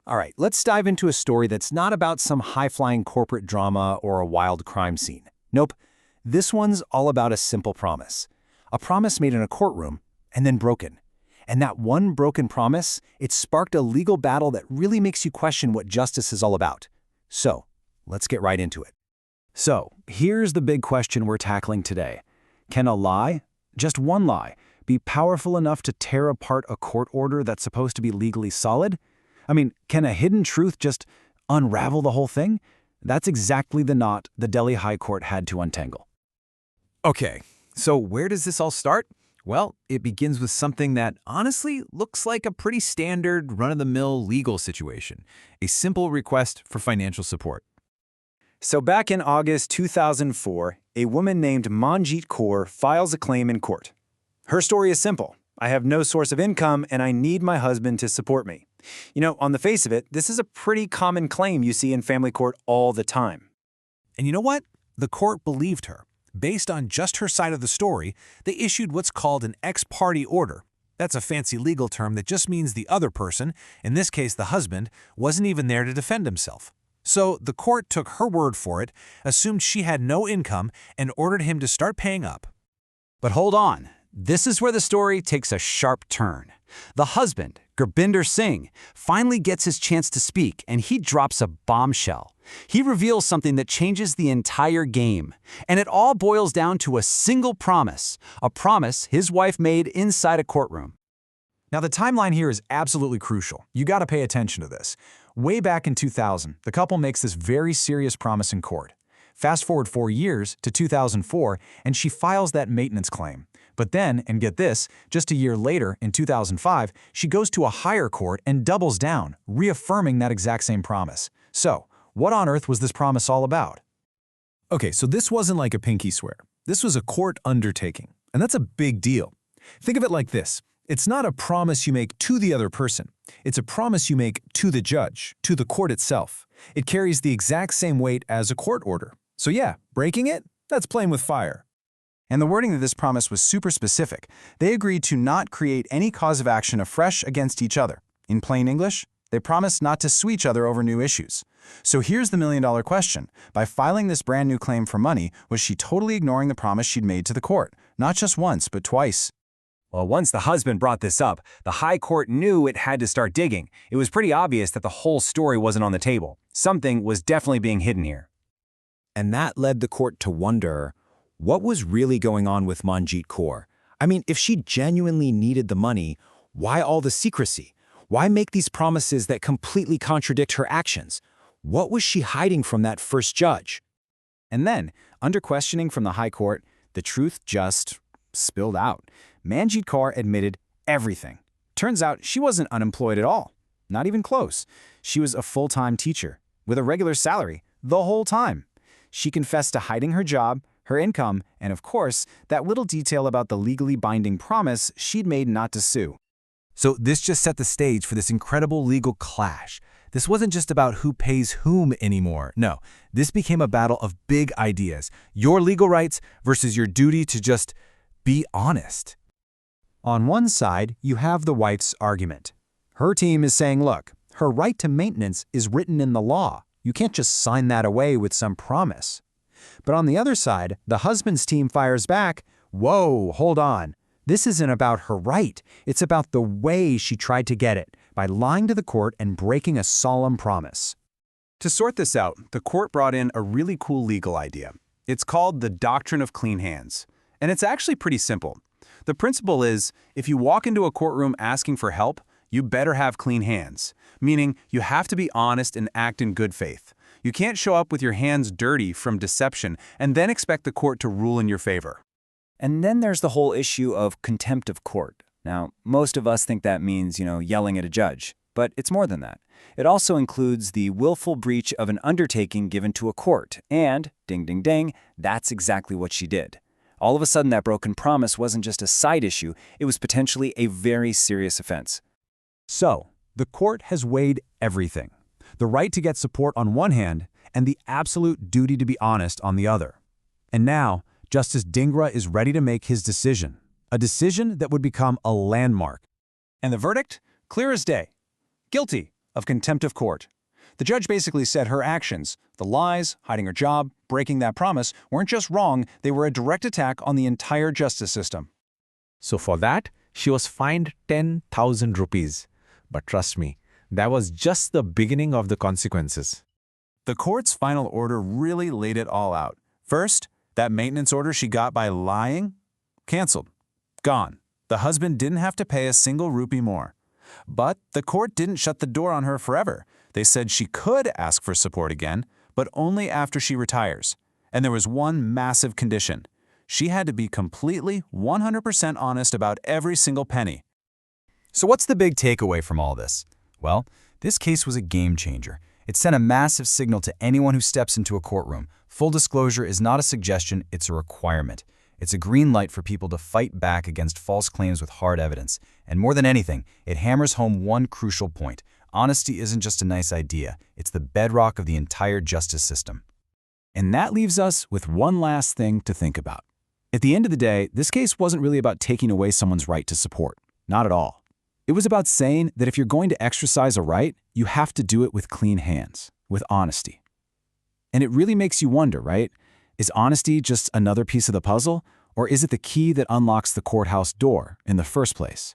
All right, let's dive into a story that's not about some high-flying corporate drama or a wild crime scene. Nope, this one's all about a simple promise. A promise made in a courtroom and then broken. And that one broken promise, it sparked a legal battle that really makes you question what justice is all about. So, let's get right into it. So, here's the big question we're tackling today. Can a lie, just one lie, be powerful enough to tear apart a court order that's supposed to be legally solid? I mean, can a hidden truth just unravel the whole thing? That's exactly the knot the Delhi High Court had to untangle. Okay, so where does this all start? Well, it begins with something that honestly looks like a pretty standard run-of-the-mill legal situation, a simple request for financial support. So back in August 2004, a woman named Manjit Kaur files a claim in court. Her story is simple. I have no source of income and I need my husband to support me. You know, on the face of it, this is a pretty common claim you see in family court all the time. And you know what? The court believed her. Based on just her side of the story, they issued what's called an ex-parte order. That's a fancy legal term that just means the other person, in this case the husband, wasn't even there to defend himself. So the court took her word for it, assumed she had no income, and ordered him to start paying up. But hold on. This is where the story takes a sharp turn. The husband, Gurbinder Singh, finally gets his chance to speak, and he drops a bombshell. He reveals something that changes the entire game. And it all boils down to a single promise, a promise his wife made inside a courtroom. Now, the timeline here is absolutely crucial. You got to pay attention to this. Way back in 2000, the couple makes this very serious promise in court. Fast forward 4 years to 2004, and she files that maintenance claim. But then, and get this, just a year later, in 2005, she goes to a higher court and doubles down, reaffirming that exact same promise. So, what on earth was this promise all about? Okay, so this wasn't like a pinky swear. This was a court undertaking, and that's a big deal. Think of it like this. It's not a promise you make to the other person. It's a promise you make to the judge, to the court itself. It carries the exact same weight as a court order. So yeah, breaking it, that's playing with fire. And the wording of this promise was super specific. They agreed to not create any cause of action afresh against each other. In plain English, they promised not to sue each other over new issues. So here's the million-dollar question. By filing this brand new claim for money, was she totally ignoring the promise she'd made to the court? Not just once, but twice. Well, once the husband brought this up, the High Court knew it had to start digging. It was pretty obvious that the whole story wasn't on the table. Something was definitely being hidden here. And that led the court to wonder, what was really going on with Manjit Kaur? I mean, if she genuinely needed the money, why all the secrecy? Why make these promises that completely contradict her actions? What was she hiding from that first judge? And then, under questioning from the High Court, the truth just spilled out. Manjit Kaur admitted everything. Turns out she wasn't unemployed at all. Not even close. She was a full-time teacher, with a regular salary, the whole time. She confessed to hiding her job, her income, and of course, that little detail about the legally binding promise she'd made not to sue. So this just set the stage for this incredible legal clash. This wasn't just about who pays whom anymore. No, this became a battle of big ideas. Your legal rights versus your duty to just be honest. On one side, you have the wife's argument. Her team is saying, look, her right to maintenance is written in the law. You can't just sign that away with some promise. But on the other side, the husband's team fires back, whoa, hold on. This isn't about her right. It's about the way she tried to get it, by lying to the court and breaking a solemn promise. To sort this out, the court brought in a really cool legal idea. It's called the Doctrine of Clean Hands. And it's actually pretty simple. The principle is, if you walk into a courtroom asking for help, you better have clean hands, meaning you have to be honest and act in good faith. You can't show up with your hands dirty from deception and then expect the court to rule in your favor. And then there's the whole issue of contempt of court. Now, most of us think that means, yelling at a judge. But it's more than that. It also includes the willful breach of an undertaking given to a court. And, ding, ding, ding, that's exactly what she did. All of a sudden, that broken promise wasn't just a side issue, it was potentially a very serious offense. So, the court has weighed everything. The right to get support on one hand, and the absolute duty to be honest on the other. And now, Justice Dhingra is ready to make his decision, a decision that would become a landmark. And the verdict? Clear as day. Guilty of contempt of court. The judge basically said her actions, the lies, hiding her job, breaking that promise, weren't just wrong, they were a direct attack on the entire justice system. So for that, she was fined 10,000 rupees. But trust me, that was just the beginning of the consequences. The court's final order really laid it all out. First, that maintenance order she got by lying? Canceled. Gone. The husband didn't have to pay a single rupee more. But the court didn't shut the door on her forever. They said she could ask for support again, but only after she retires. And there was one massive condition. She had to be completely 100% honest about every single penny. So what's the big takeaway from all this? Well, this case was a game changer. It sent a massive signal to anyone who steps into a courtroom. Full disclosure is not a suggestion, it's a requirement. It's a green light for people to fight back against false claims with hard evidence. And more than anything, it hammers home one crucial point. Honesty isn't just a nice idea, it's the bedrock of the entire justice system. And that leaves us with one last thing to think about. At the end of the day, this case wasn't really about taking away someone's right to support. Not at all. It was about saying that if you're going to exercise a right, you have to do it with clean hands, with honesty. And it really makes you wonder, right? Is honesty just another piece of the puzzle, or is it the key that unlocks the courthouse door in the first place?